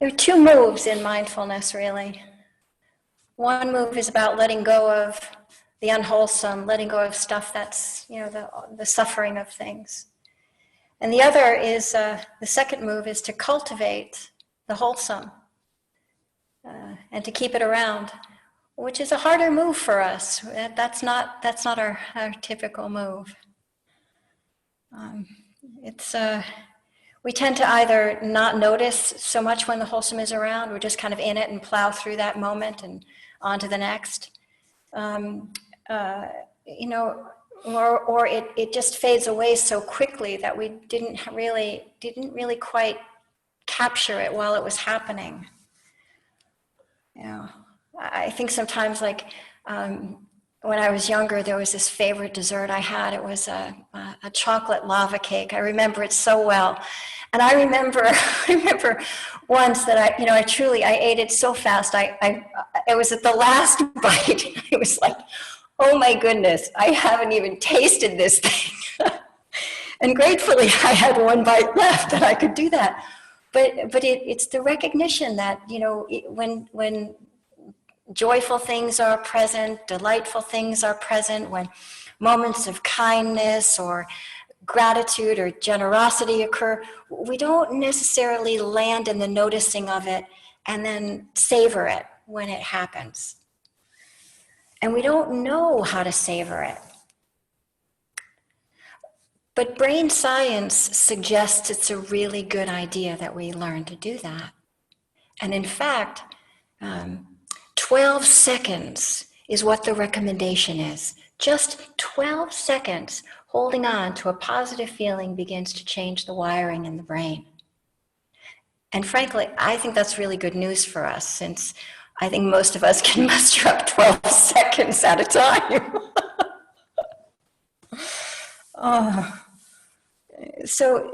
There are two moves in mindfulness, really. One move is about letting go of the unwholesome, letting go of stuff that's, the suffering of things. And the other is, the second move is to cultivate the wholesome and to keep it around, which is a harder move for us. That's not our typical move. We tend to either not notice so much when the wholesome is around, we're just kind of in it and plow through that moment and on to the next. Or it just fades away so quickly that we didn't really quite capture it while it was happening. I think sometimes, like when I was younger, there was this favorite dessert I had. It was a chocolate lava cake. I remember it so well. And I remember once that I ate it so fast. It was at the last bite. I was like, oh my goodness, I haven't even tasted this thing. And gratefully, I had one bite left that I could do that. But it's the recognition that, when joyful things are present, delightful things are present, when moments of kindness or gratitude or generosity occur, we don't necessarily land in the noticing of it and then savor it when it happens. And we don't know how to savor it. But brain science suggests it's a really good idea that we learn to do that. And in fact, 12 seconds is what the recommendation is. Just 12 seconds holding on to a positive feeling begins to change the wiring in the brain. And frankly, I think that's really good news for us, since I think most of us can muster up 12 seconds at a time. So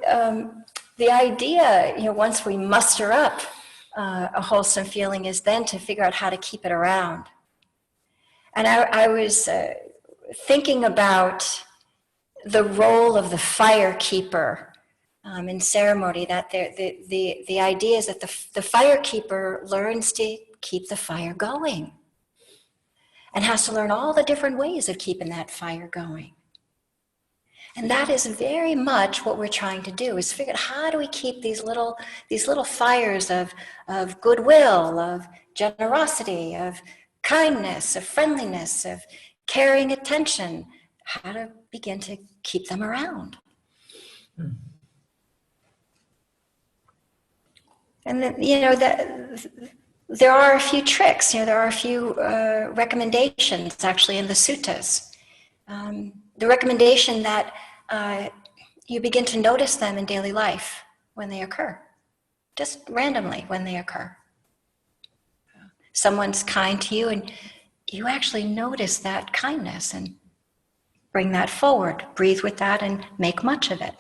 the idea, once we muster up a wholesome feeling, is then to figure out how to keep it around. And I was thinking about the role of the fire keeper in ceremony. That the idea is that the fire keeper learns to keep the fire going, and has to learn all the different ways of keeping that fire going. And that is very much what we're trying to do, is figure out how do we keep these little fires of goodwill, of generosity, of kindness, of friendliness, of caring attention, how to begin to keep them around. And then, there are a few tricks, there are a few recommendations actually in the suttas. The recommendation that you begin to notice them in daily life when they occur, just randomly when they occur. Someone's kind to you and you actually notice that kindness and bring that forward, breathe with that and make much of it.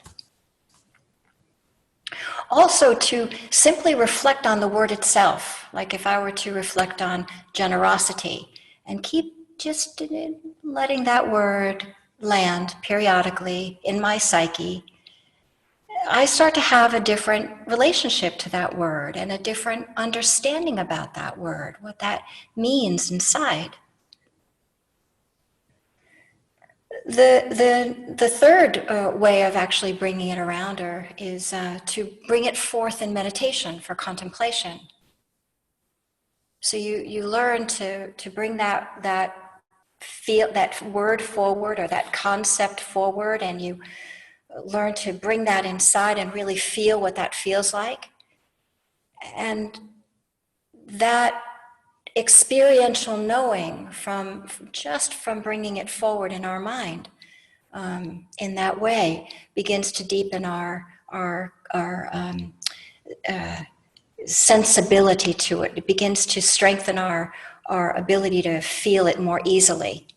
Also, to simply reflect on the word itself, like if I were to reflect on generosity, and keep just letting that word land periodically in my psyche, I start to have a different relationship to that word and a different understanding about that word, what that means inside. The third way of actually bringing it around is to bring it forth in meditation for contemplation. So you learn to bring that word forward, or that concept forward, and you learn to bring that inside and really feel what that feels like. And that experiential knowing from bringing it forward in our mind in that way begins to deepen our sensibility to it. It begins to strengthen our ability to feel it more easily.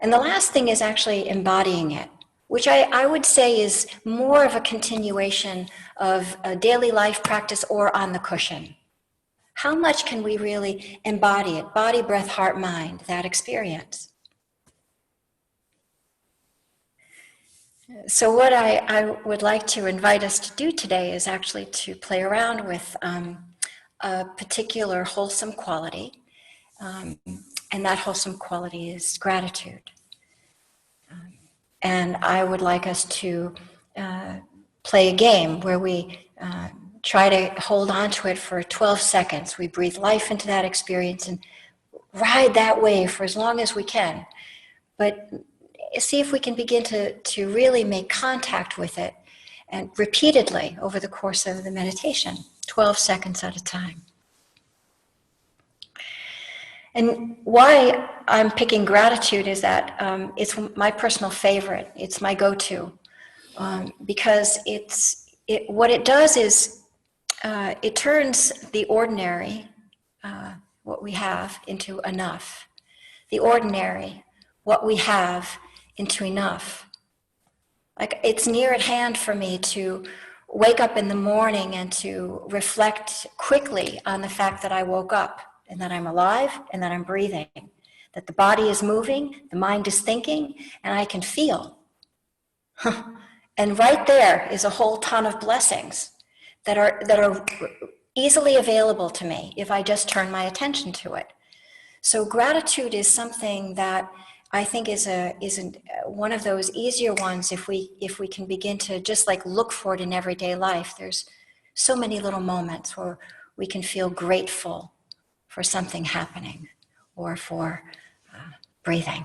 And the last thing is actually embodying it, which I would say is more of a continuation of a daily life practice or on the cushion. How much can we really embody it? Body, breath, heart, mind, that experience. So what I would like to invite us to do today is actually to play around with a particular wholesome quality, and that wholesome quality is gratitude. And I would like us to play a game where we try to hold on to it for 12 seconds. We breathe life into that experience and ride that wave for as long as we can. But see if we can begin to really make contact with it, and repeatedly over the course of the meditation, 12 seconds at a time. And why I'm picking gratitude is that it's my personal favorite. It's my go-to, because what it does is it turns the ordinary, what we have, into enough. The ordinary, what we have, into enough. Like, it's near at hand for me to wake up in the morning and to reflect quickly on the fact that I woke up and that I'm alive and that I'm breathing, that the body is moving, the mind is thinking, and I can feel. And right there is a whole ton of blessings that are easily available to me if I just turn my attention to it. So gratitude is something that I think is one of those easier ones if we can begin to just like look for it in everyday life. There's so many little moments where we can feel grateful for something happening or for breathing.